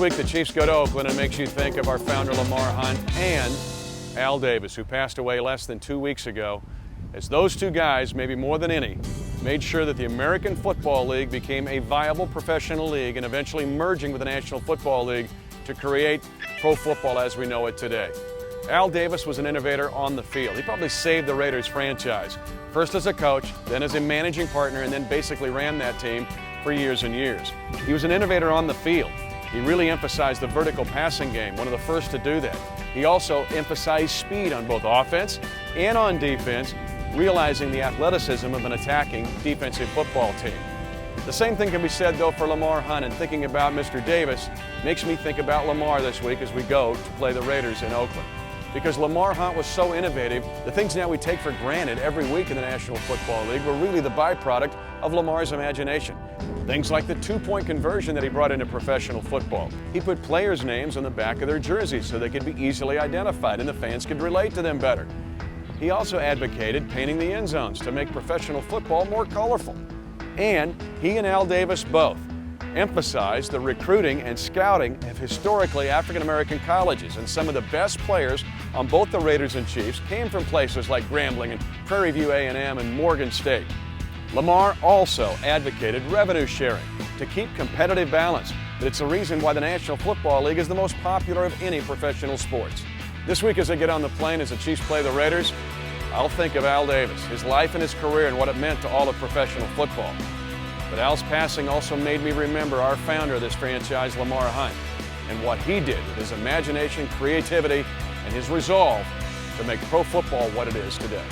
week, the Chiefs go to Oakland, and it makes you think of our founder, Lamar Hunt, and Al Davis, who passed away less than 2 weeks ago, as those two guys, maybe more than any, made sure that the American Football League became a viable professional league and eventually merging with the National Football League to create pro football as we know it today. Al Davis was an innovator on the field. He probably saved the Raiders franchise, first as a coach, then as a managing partner, and then basically ran that team for years and years. He was an innovator on the field. He really emphasized the vertical passing game, one of the first to do that. He also emphasized speed on both offense and on defense, realizing the athleticism of an attacking defensive football team. The same thing can be said, though, for Lamar Hunt, and thinking about Mr. Davis makes me think about Lamar this week as we go to play the Raiders in Oakland. Because Lamar Hunt was so innovative, the things now we take for granted every week in the National Football League were really the byproduct of Lamar's imagination. Things like the two-point conversion that he brought into professional football. He put players' names on the back of their jerseys so they could be easily identified and the fans could relate to them better. He also advocated painting the end zones to make professional football more colorful. And he and Al Davis both emphasized the recruiting and scouting of historically African-American colleges, and some of the best players on both the Raiders and Chiefs came from places like Grambling and Prairie View A&M and Morgan State. Lamar also advocated revenue sharing to keep competitive balance, but it's the reason why the National Football League is the most popular of any professional sports. This week as I get on the plane as the Chiefs play the Raiders, I'll think of Al Davis, his life and his career and what it meant to all of professional football. But Al's passing also made me remember our founder of this franchise, Lamar Hunt, and what he did with his imagination, creativity, and his resolve to make pro football what it is today.